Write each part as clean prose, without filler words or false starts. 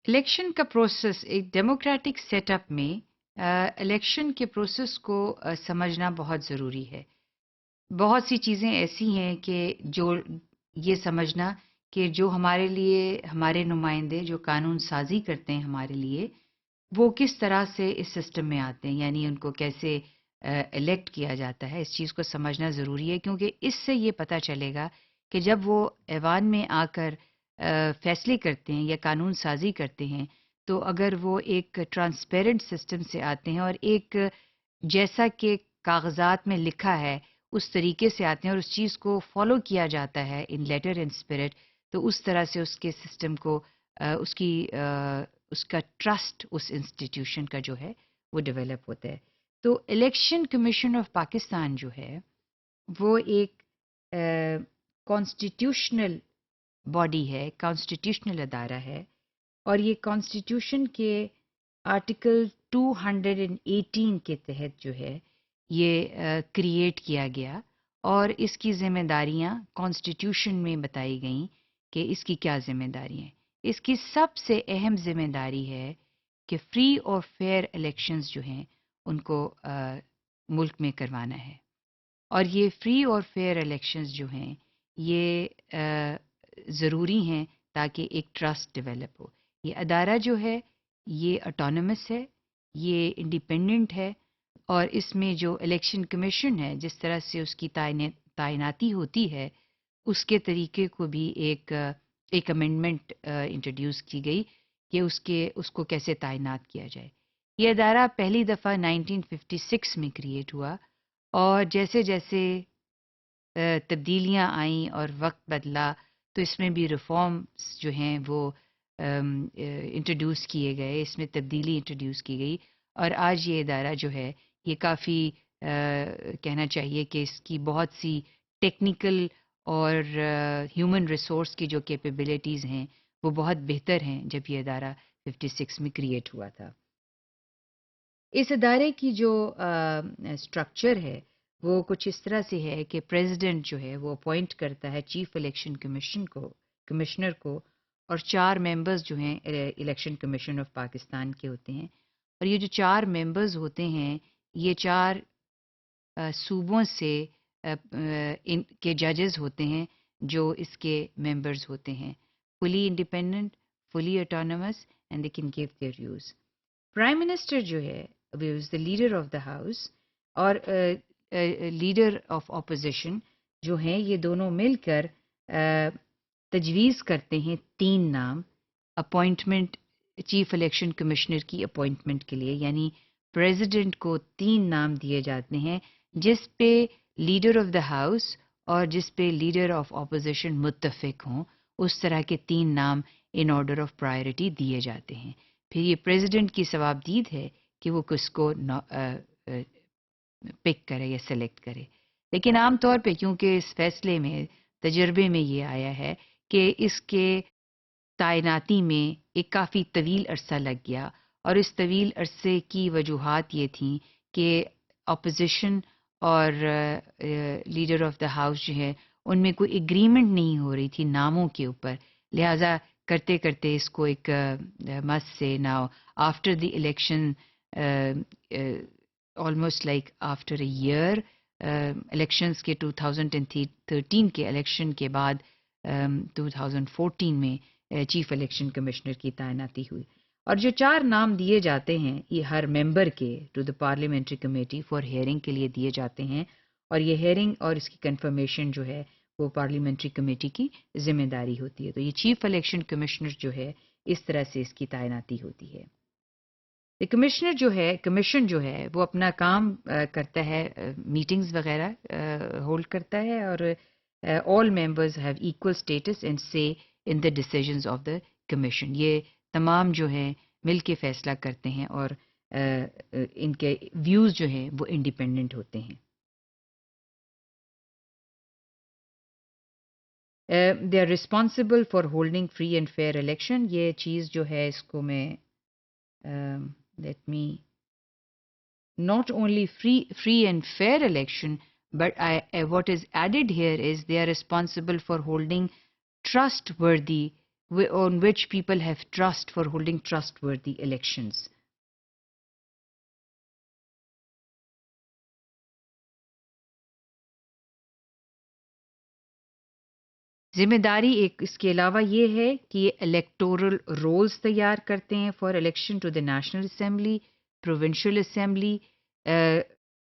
Election کا process ایک democratic set up میں الیکشن کے پروسیس کو سمجھنا بہت ضروری ہے. بہت سی چیزیں ایسی ہیں کہ جو یہ سمجھنا کہ جو ہمارے لیے ہمارے نمائندے جو قانون سازی کرتے ہیں ہمارے لیے وہ کس طرح سے اس سسٹم میں آتے ہیں، یعنی ان کو کیسے الیکٹ کیا جاتا ہے. اس چیز کو سمجھنا ضروری ہے کیونکہ اس سے یہ پتہ چلے گا کہ جب وہ ایوان میں آ کر فیصلے کرتے ہیں یا قانون سازی کرتے ہیں تو اگر وہ ایک ٹرانسپیرنٹ سسٹم سے آتے ہیں اور ایک جیسا کہ کاغذات میں لکھا ہے اس طریقے سے آتے ہیں اور اس چیز کو فالو کیا جاتا ہے ان لیٹر اینڈ اسپرٹ، تو اس طرح سے اس کے سسٹم کو اس کا ٹرسٹ اس انسٹیٹیوشن کا جو ہے وہ ڈیولپ ہوتا ہے. تو الیکشن کمیشن آف پاکستان جو ہے وہ ایک کانسٹیٹیوشنل باڈی ہے، کانسٹیٹیوشنل ادارہ ہے، اور یہ کانسٹیٹیوشن کے آرٹیکل 218 کے تحت جو ہے یہ کریٹ کیا گیا، اور اس کی ذمہ داریاں کانسٹیٹیوشن میں بتائی گئیں کہ اس کی کیا ذمہ داریاں ہیں. اس کی سب سے اہم ذمہ داری ہے کہ فری اور فیئر الیکشنز جو ہیں ان کو ملک میں کروانا ہے. اور یہ فری اور فیئر الیکشنز جو ہیں یہ ضروری ہیں تاکہ ایک ٹرسٹ ڈیولپ ہو. یہ ادارہ جو ہے یہ اٹانومس ہے، یہ انڈیپینڈنٹ ہے، اور اس میں جو الیکشن کمیشن ہے جس طرح سے اس کی تعیناتی ہوتی ہے اس کے طریقے کو بھی ایک امینڈمنٹ انٹروڈیوس کی گئی کہ اس کو کیسے تعینات کیا جائے. یہ ادارہ پہلی دفعہ 1956 میں کریٹ ہوا، اور جیسے جیسے تبدیلیاں آئیں اور وقت بدلا تو اس میں بھی ریفارمز جو ہیں وہ انٹروڈیوس کیے گئے، اس میں تبدیلی انٹروڈیوس کی گئی، اور آج یہ ادارہ جو ہے یہ کافی کہنا چاہیے کہ اس کی بہت سی ٹیکنیکل اور ہیومن ریسورس کی جو کیپیبلٹیز ہیں وہ بہت بہتر ہیں جب یہ ادارہ 56 میں کریٹ ہوا تھا. اس ادارے کی جو اسٹرکچر ہے وہ کچھ اس طرح سے ہے کہ پریزیڈنٹ جو ہے وہ اپوائنٹ کرتا ہے چیف الیکشن کمشنر کو، اور 4 ممبرز جو ہیں الیکشن کمیشن آف پاکستان کے ہوتے ہیں. اور یہ جو 4 ممبرز ہوتے ہیں یہ 4 صوبوں سے ان کے ججز ہوتے ہیں جو اس کے ممبرز ہوتے ہیں. Fully independent, fully autonomous, and they can give their views. Prime minister جو ہے وہ is the leader of the house, اور لیڈر آف اپوزیشن جو ہیں یہ دونوں مل کر تجویز کرتے ہیں 3 نام اپوائنٹمنٹ چیف الیکشن کمشنر کی اپوائنٹمنٹ کے لیے. یعنی پریزیڈنٹ کو 3 نام دیے جاتے ہیں جس پہ لیڈر آف دا ہاؤس اور جس پہ لیڈر آف اپوزیشن متفق ہوں، اس طرح کے 3 نام ان آرڈر آف پرائرٹی دیے جاتے ہیں. پھر یہ پریزیڈنٹ کی ثوابدید ہے کہ وہ کس کو پک کرے یا سلیکٹ کرے. لیکن عام طور پہ کیونکہ اس فیصلے میں تجربے میں یہ آیا ہے کہ اس کے تعیناتی میں ایک کافی طویل عرصہ لگ گیا، اور اس طویل عرصے کی وجوہات یہ تھیں کہ اپوزیشن اور لیڈر آف دا ہاؤس جو ہے ان میں کوئی ایگریمنٹ نہیں ہو رہی تھی ناموں کے اوپر. لہٰذا کرتے کرتے اس کو ایک مس سے now after the election almost like after a year elections کے 2013 کے الیکشن کے بعد 2014 میں چیف الیکشن کمشنر کی تعیناتی ہوئی. اور جو 4 نام دیے جاتے ہیں یہ ہر ممبر کے to the parliamentary committee for hearing کے لیے دیے جاتے ہیں، اور یہ ہیئرنگ اور اس کی کنفرمیشن جو ہے وہ پارلیمنٹری کمیٹی کی ذمہ داری ہوتی ہے. تو یہ چیف الیکشن کمشنر جو ہے اس طرح سے اس کی تعیناتی ہوتی ہے. کمیشن جو ہے وہ اپنا کام کرتا ہے، میٹنگز وغیرہ ہولڈ کرتا ہے، اور all members have equal status and say in the decisions of the commission. یہ تمام جو ہیں مل کے فیصلہ کرتے ہیں، اور ان کے ویوز جو ہیں وہ انڈیپینڈنٹ ہوتے ہیں. They are responsible for holding free and fair election. یہ چیز جو ہے اس کو میں let me not only free and fair election, but what is added here is they are responsible for holding trustworthy on which people have trust for holding trustworthy elections. ذمہ داری ایک اس کے علاوہ یہ ہے کہ یہ الیکٹورل رولز تیار کرتے ہیں for election to the national assembly, provincial assembly,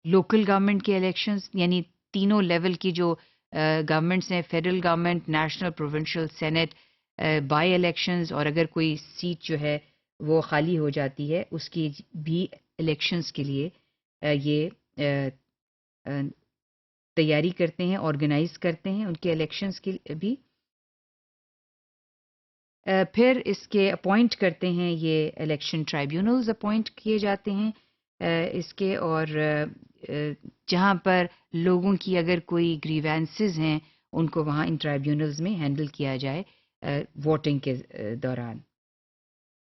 local government کے الیکشنز، یعنی تینوں لیول کی جو گورنمنٹس ہیں، federal government, national, provincial, senate, by elections, اور اگر کوئی سیٹ جو ہے وہ خالی ہو جاتی ہے اس کی بھی الیکشنز کے لیے یہ تیاری کرتے ہیں، آرگنائز کرتے ہیں ان کے الیکشنز کے بھی. پھر اس کے اپوائنٹ کرتے ہیں، یہ الیکشن ٹرائیبیونلز اپوائنٹ کیے جاتے ہیں اس کے، اور جہاں پر لوگوں کی اگر کوئی گریوینسز ہیں ان کو وہاں ان ٹرائیبیونلز میں ہینڈل کیا جائے ووٹنگ کے دوران.